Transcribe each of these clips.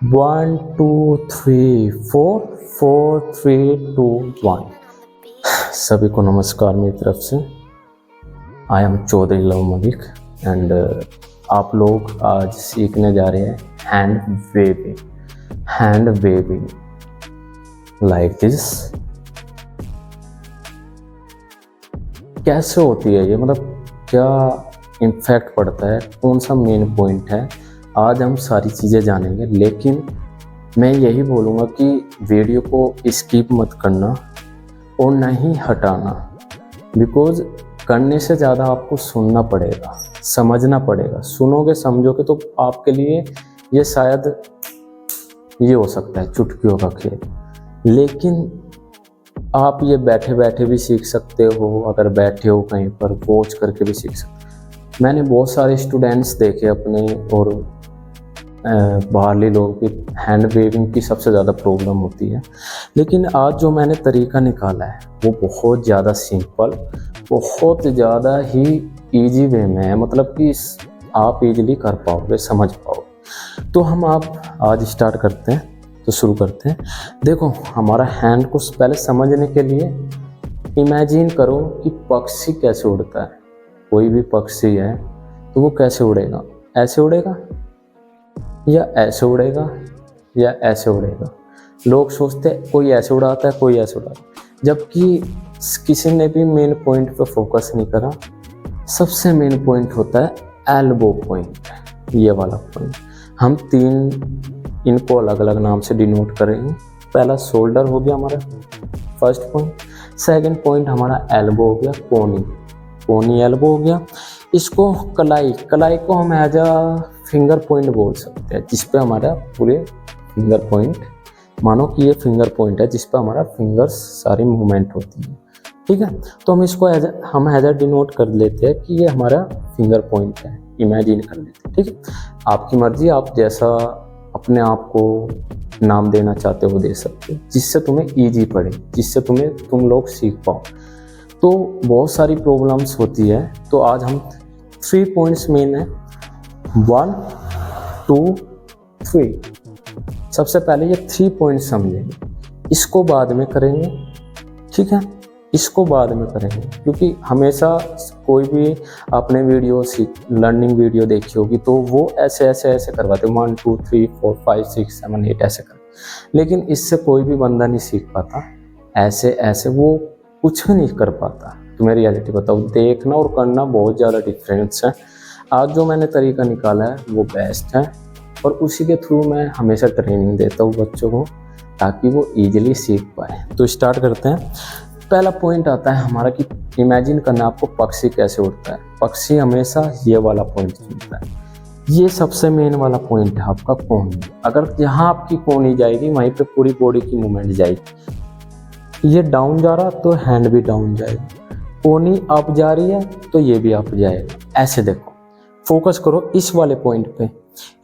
1 2 3 4 4 3 2 1। सभी को नमस्कार मेरी तरफ से। I am Chaudhary Luv Malik and आप लोग आज सीखने जा रहे हैं हैंड वेविंग लाइक दिस। कैसे होती है ये, मतलब क्या इम्पैक्ट पड़ता है, कौन सा मेन पॉइंट है, आज हम सारी चीज़ें जानेंगे। लेकिन मैं यही बोलूँगा कि वीडियो को स्किप मत करना और ना ही हटाना, बिकॉज करने से ज़्यादा आपको सुनना पड़ेगा, समझना पड़ेगा। सुनोगे समझोगे तो आपके लिए ये शायद ये हो सकता है चुटकियों का खेल, लेकिन आप ये बैठे बैठे भी सीख सकते हो। अगर बैठे हो कहीं पर वॉच करके भी सीख सकते हो। मैंने बहुत सारे स्टूडेंट्स देखे अपने और बाहरले लोग भी हैंड वेविंग की सबसे ज़्यादा प्रॉब्लम होती है। लेकिन आज जो मैंने तरीका निकाला है वो बहुत ज़्यादा सिंपल, बहुत ज़्यादा ही इजी वे में है, मतलब कि आप इजीली कर पाओगे, समझ पाओगे। तो हम आप आज स्टार्ट करते हैं, तो शुरू करते हैं। देखो, हमारा हैंड को पहले समझने के लिए इमेजिन करो कि पक्षी कैसे उड़ता है। कोई भी पक्षी है तो वो कैसे उड़ेगा, ऐसे उड़ेगा या ऐसे उड़ेगा या ऐसे उड़ेगा। लोग सोचते हैं कोई ऐसे उड़ाता है, कोई ऐसे उड़ाता है, जबकि किसी ने भी मेन पॉइंट पे फोकस नहीं करा। सबसे मेन पॉइंट होता है एल्बो पॉइंट, ये वाला पॉइंट। हम तीन इनको अलग अलग नाम से डिनोट करेंगे। पहला शोल्डर हो गया हमारा फर्स्ट पॉइंट, सेकंड पॉइंट हमारा एल्बो हो गया, कोनी एल्बो हो गया। इसको कलाई को हम एज अ फिंगर पॉइंट बोल सकते हैं, जिस पे हमारा पूरे फिंगर पॉइंट, मानो कि ये फिंगर पॉइंट है जिस पे हमारा फिंगर्स सारी मूवमेंट होती है। ठीक है, तो हम इसको हम एज अ डिनोट कर लेते हैं कि ये हमारा फिंगर पॉइंट है, इमेजिन कर लेते हैं। ठीक है, आपकी मर्जी, आप जैसा अपने आप को नाम देना चाहते हो दे सकते हो, जिससे तुम्हें ईजी पड़े, जिससे तुम लोग सीख पाओ। तो बहुत सारी प्रॉब्लम्स होती है, तो आज हम 3 पॉइंट्स मेन है, 1 2 3। सबसे पहले ये 3 पॉइंट समझेंगे, इसको बाद में करेंगे। ठीक है, इसको बाद में करेंगे, क्योंकि हमेशा कोई भी आपने वीडियो लर्निंग वीडियो देखी होगी तो वो ऐसे करवाते 1 2 3 4 5 6 7 8 ऐसे कर। लेकिन इससे कोई भी बंदा नहीं सीख पाता, ऐसे वो कुछ भी नहीं कर पाता। तुम्हें रियलिटी बताओ, देखना और करना बहुत ज़्यादा डिफरेंस है। आज जो मैंने तरीका निकाला है वो बेस्ट है, और उसी के थ्रू मैं हमेशा ट्रेनिंग देता हूँ बच्चों को, ताकि वो इजीली सीख पाए। तो स्टार्ट करते हैं। पहला पॉइंट आता है हमारा कि इमेजिन करना आपको पक्षी कैसे उड़ता है। पक्षी हमेशा ये वाला पॉइंट चुनता है, ये सबसे मेन वाला पॉइंट है आपका कोनी। अगर यहाँ आपकी कोनी जाएगी वहीं पे पूरी बॉडी की मूवमेंट जाएगी। ये डाउन जा रहा तो हैंड भी डाउन जाएगा, कोनी अप जा रही है तो ये भी अप जाएगा। ऐसे देखो, फोकस करो इस वाले पॉइंट पे।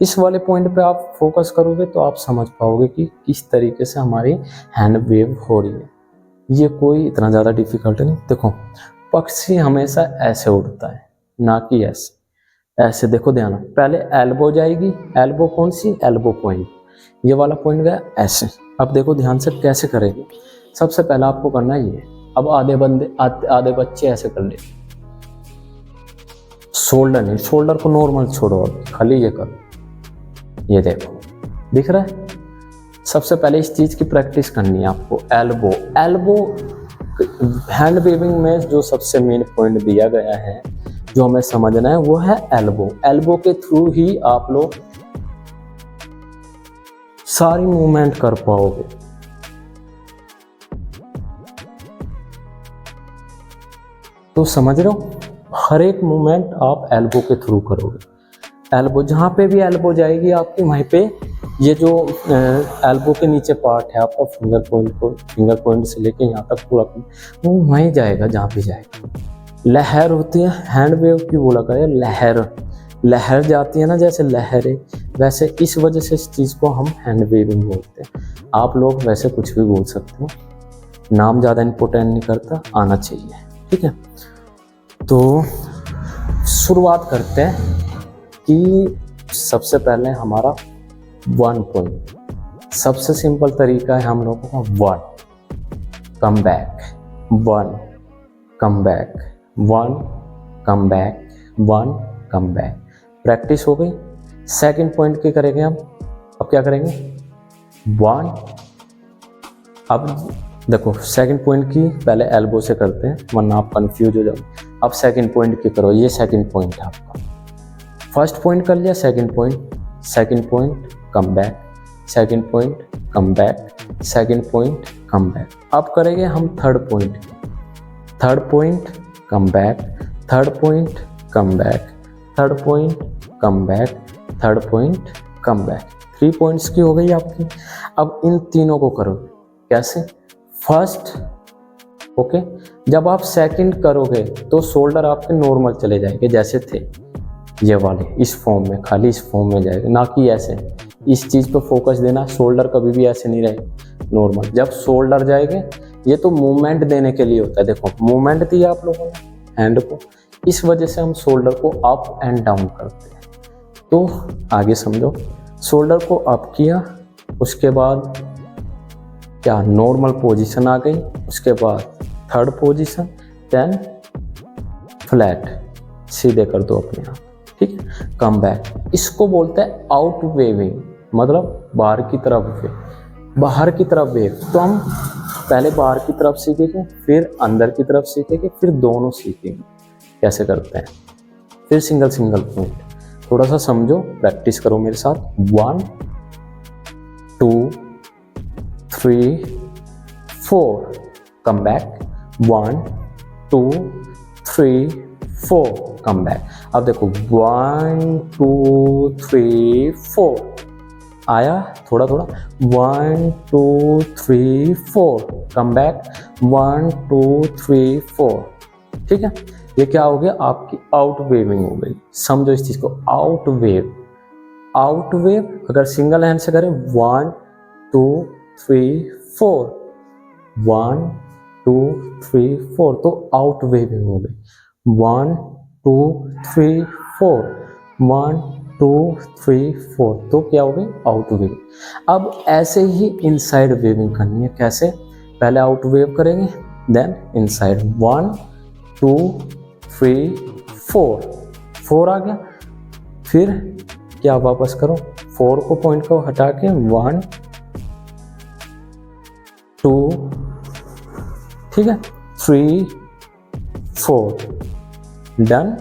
इस वाले पॉइंट पे आप फोकस करोगे तो आप समझ पाओगे कि किस तरीके से हमारी हैंड वेव हो रही है। ये कोई इतना ज़्यादा डिफिकल्ट नहीं। देखो, पक्षी हमेशा ऐसे उड़ता है, ना कि ऐसे। ऐसे देखो, ध्यान, पहले एल्बो जाएगी। एल्बो कौन सी? एल्बो पॉइंट, ये वाला पॉइंट गया ऐसे। अब देखो ध्यान से कैसे करेंगे। सबसे पहला आपको करना है ये। अब आधे बच्चे ऐसे कर ले। शोल्डर नहीं, शोल्डर को नॉर्मल छोड़ो, खाली ये करो। ये देखो, दिख रहा है? सबसे पहले इस चीज की प्रैक्टिस करनी है आपको। एल्बो हैंड वेविंग में जो सबसे मेन पॉइंट दिया गया है, जो हमें समझना है, वो है एल्बो। एल्बो के थ्रू ही आप लोग सारी मूवमेंट कर पाओगे। तो समझ रहे हो, हर एक मूवमेंट आप एल्बो के थ्रू करोगे। एल्बो, जहाँ पे भी एल्बो जाएगी आपकी, वहीं पे ये जो एल्बो के नीचे पार्ट है आपका फिंगर पॉइंट से लेके यहाँ तक पूरा, वो वहीं जाएगा जहाँ भी जाएगा। लहर होती है हैंड वेव की, बोला गया लहर जाती है ना, जैसे लहरें, वैसे इस वजह से इस चीज़ को हम हैंड वेविंग बोलते हैं। आप लोग वैसे कुछ भी बोल सकते हो, नाम ज़्यादा इम्पोर्टेंट नहीं करता, आना चाहिए। ठीक है, तो शुरुआत करते हैं कि सबसे पहले हमारा 1 पॉइंट। सबसे सिंपल तरीका है हम लोगों का 1 come back, 1 come back, 1 come back, 1 come back. Practice हो गई। सेकंड पॉइंट की करेंगे हम। अब क्या करेंगे 1। अब देखो सेकंड पॉइंट की पहले एल्बो से करते हैं वरना आप कंफ्यूज हो जाओगे। अब सेकंड पॉइंट की करो। ये सेकंड पॉइंट है आपका। फर्स्ट पॉइंट कर लिया, second point come back, second point come back, second point come back. अब करेंगे हम third point. Third point come back, third point come back, third point come back, third point come back. 3 points की हो गई आपकी। अब इन तीनों को करो। कैसे? फर्स्ट ओके, जब आप सेकंड करोगे तो शोल्डर आपके नॉर्मल चले जाएंगे जैसे थे ये वाले, इस फॉर्म में, खाली इस फॉर्म में जाएगा, ना कि ऐसे। इस चीज़ पे फोकस देना, शोल्डर कभी भी ऐसे नहीं रहे नॉर्मल। जब शोल्डर जाएंगे, ये तो मूवमेंट देने के लिए होता है। देखो मूवमेंट दिया आप लोगों ने हैंड को, इस वजह से हम शोल्डर को अप एंड डाउन करते हैं। तो आगे समझो, शोल्डर को अप किया, उसके बाद क्या नॉर्मल पोजीशन आ गई, उसके बाद थर्ड पोजीशन, देन फ्लैट, सीधे कर दो अपने आप, ठीक है। कम बैक, इसको बोलते हैं आउट वेविंग, मतलब बाहर की तरफ वेव, बाहर की तरफ वेव। तो हम पहले बाहर की तरफ सीखेंगे, फिर अंदर की तरफ सीखेंगे, फिर दोनों सीखेंगे कैसे करते हैं। फिर सिंगल सिंगल पॉइंट, थोड़ा सा समझो, प्रैक्टिस करो मेरे साथ। 1 2 3 4 कम बैक, 1 2 3 4 कम बैक। अब देखो 1 2 3 4 आया, थोड़ा थोड़ा 1 2 3 4 कम बैक, 1 2 3 4, ठीक है। ये क्या हो गया? आपकी आउट वेविंग हो गई। समझो इस चीज को, आउट वेव। आउट वेव अगर सिंगल हैंड से करें 1 2 3 4, 1 2 3 4, तो आउट वेविंग हो गई। 1 2 3 4, 1 2 3 4, तो क्या हो गई? Out waving. अब ऐसे ही इनसाइड वेविंग करनी है। कैसे? पहले आउट वेव करेंगे, देन इनसाइड। 1 2 3 4, 4 आ गया। फिर क्या वापस करो, 4 को पॉइंट को हटा के 1 2, ठीक है, 3 4, डन।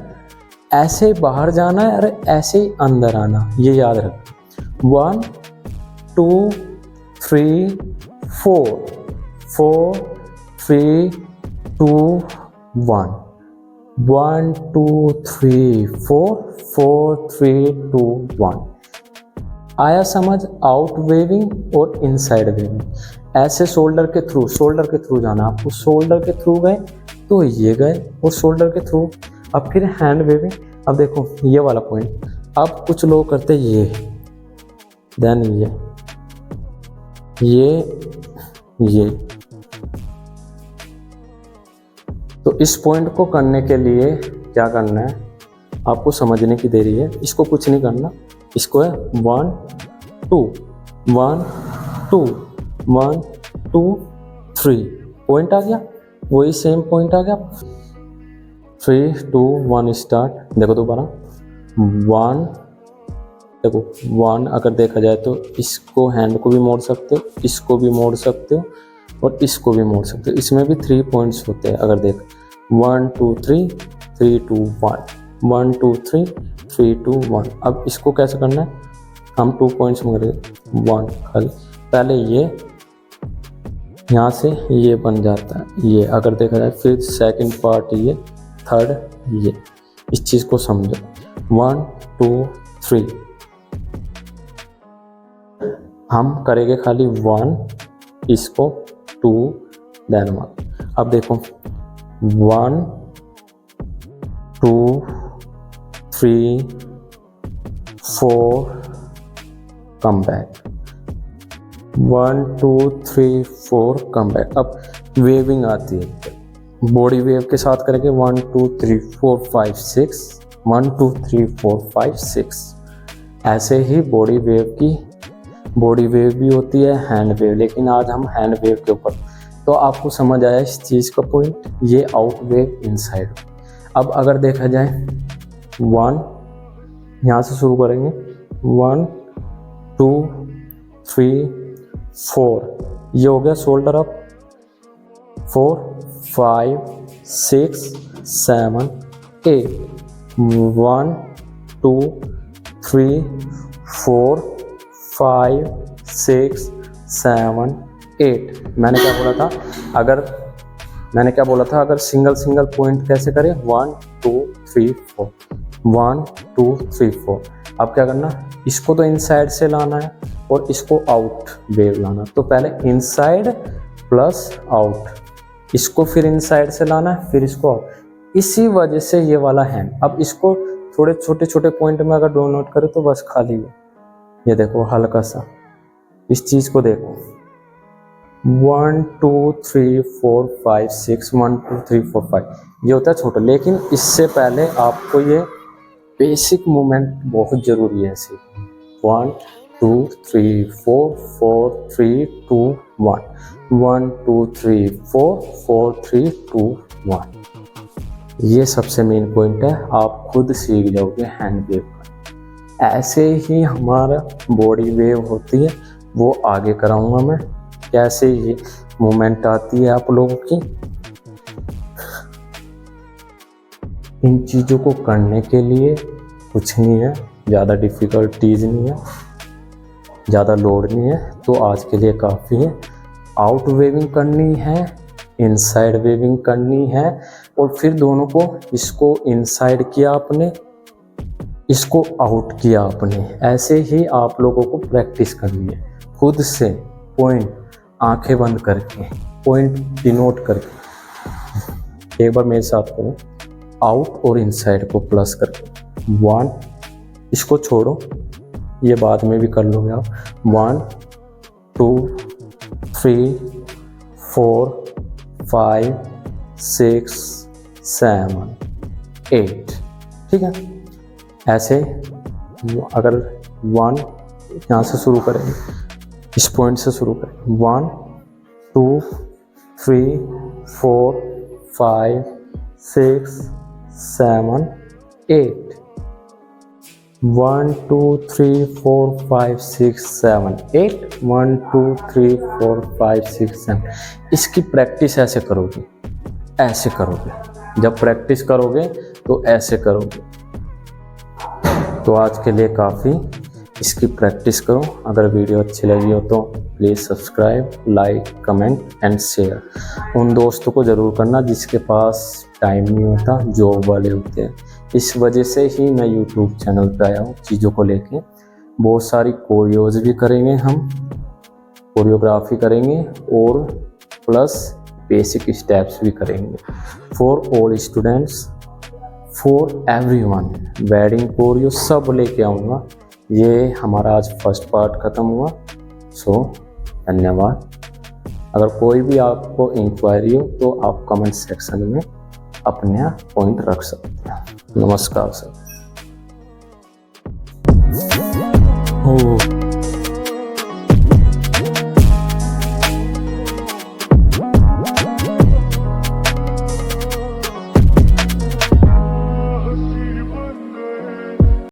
ऐसे बाहर जाना है और ऐसे ही अंदर आना, ये याद रखो। 1 2 3 4, 4 3 2 1, 1 2 3 4, 4 3 2 1। आया समझ? आउट वेविंग और इनसाइड वेविंग। ऐसे शोल्डर के थ्रू जाना आपको। शोल्डर के थ्रू गए तो ये गए, और शोल्डर के थ्रू। अब फिर हैंड वेविंग। अब देखो ये वाला पॉइंट, अब कुछ लोग करते ये, देन ये। तो इस पॉइंट को करने के लिए क्या करना है आपको समझने की देरी है। इसको कुछ नहीं करना, इसको है 1 2 1 2 1 2 3, पॉइंट आ गया, वही सेम पॉइंट आ गया। 3 2 1 स्टार्ट। देखो दोबारा 1, देखो 1 अगर देखा जाए तो इसको हैंड को भी मोड़ सकते हो, इसको भी मोड़ सकते हो, और इसको भी मोड़ सकते हो। इसमें भी 3 पॉइंट्स होते हैं। अगर देख 1 2 3 3 2 1, 1 2 3 3 2 1। अब इसको कैसे करना है? हम 2 पॉइंट्स में करेंगे। 1 खाली, पहले ये यहाँ से ये बन जाता है, ये अगर देखा जाए। फिर सेकंड पार्ट ये, थर्ड ये। इस चीज़ को समझो। 1 2 3 हम करेंगे खाली 1, इसको 2 देन 1। अब देखो 1 2 3 4 कम बैक, 1 2 3 4 कम बैक। अब वेविंग आती है, बॉडी वेव के साथ करेंगे 1 2 3 4 5 6, 1 2 3 4 5 6। ऐसे ही बॉडी वेव की बॉडी वेव भी होती है, हैंड वेव, लेकिन आज हम हैंड वेव के ऊपर। तो आपको समझ आया इस चीज़ का पॉइंट, ये आउट वेव इनसाइड। अब अगर देखा जाए 1, यहाँ से शुरू करेंगे 1 2 3 4, ये हो गया शोल्डर अप, 4 5 6 7 8, 1 2 3 4 5 6 7 8। मैंने क्या बोला था अगर सिंगल पॉइंट कैसे करें, 1 2 3 4, 1 2 3 4। अब क्या करना, इसको तो इनसाइड से लाना है और इसको आउट वेव लाना। तो पहले इनसाइड प्लस आउट, इसको फिर इनसाइड से लाना है, फिर इसको आउट। इसी वजह से ये वाला हैंड। अब इसको थोड़े छोटे पॉइंट में अगर डोनोट करें तो बस खाली है, ये देखो हल्का सा, इस चीज को देखो 1 2 3 4 5 6, 1 2 3 4 5, ये होता है छोटा। लेकिन इससे पहले आपको ये बेसिक मूवमेंट बहुत जरूरी है सीखना। 1 2 3 4 4 3 2 1, 1 2 3 4 4 3 2 1। ये सबसे मेन पॉइंट है, आप खुद सीख जाओगे हैंड वेव का। ऐसे ही हमारा बॉडी वेव होती है, वो आगे कराऊंगा मैं, कैसे ये मूवमेंट आती है आप लोगों की। इन चीज़ों को करने के लिए कुछ नहीं है, ज़्यादा डिफ़िकल्टीज नहीं है, ज़्यादा लोड नहीं है, तो आज के लिए काफ़ी है। आउट वेविंग करनी है, इनसाइड वेविंग करनी है, और फिर दोनों को, इसको इनसाइड किया आपने, इसको आउट किया आपने। ऐसे ही आप लोगों को प्रैक्टिस करनी है खुद से, पॉइंट आंखें बंद करके, पॉइंट डिनोट करके। एक बार मेरे साथ करो, आउट और इनसाइड को प्लस करके 1, इसको छोड़ो, ये बाद में भी कर लोगे आप। 1 2 3 4 5 6 7 8, ठीक है। ऐसे अगर 1 यहाँ से शुरू करेंगे, इस पॉइंट से शुरू करें, 1 2 3 4 5 6 7 8, 1 2 3 4 5 6 7 8, 1 2 3 4 5 6 7। इसकी प्रैक्टिस ऐसे करोगे, ऐसे करोगे, जब प्रैक्टिस करोगे तो ऐसे करोगे। तो आज के लिए काफ़ी, इसकी प्रैक्टिस करो। अगर वीडियो अच्छी लगी हो तो please subscribe, like, comment and share. उन दोस्तों को ज़रूर करना जिसके पास टाइम नहीं होता, जॉब वाले होते हैं। इस वजह से ही मैं यूट्यूब चैनल पे आया हूँ चीज़ों को लेके। बहुत सारी कोरियोज भी करेंगे हम, कोरियोग्राफी करेंगे, और प्लस बेसिक स्टेप्स भी करेंगे for all students, for everyone. Wedding chorio सब लेके आऊँगा। ये हमारा आज फर्स्ट पार्ट ख़त्म हुआ। सो धन्यवाद। अगर कोई भी आपको इंक्वायरी हो तो आप कमेंट सेक्शन में अपने पॉइंट रख सकते हैं। नमस्कार सर।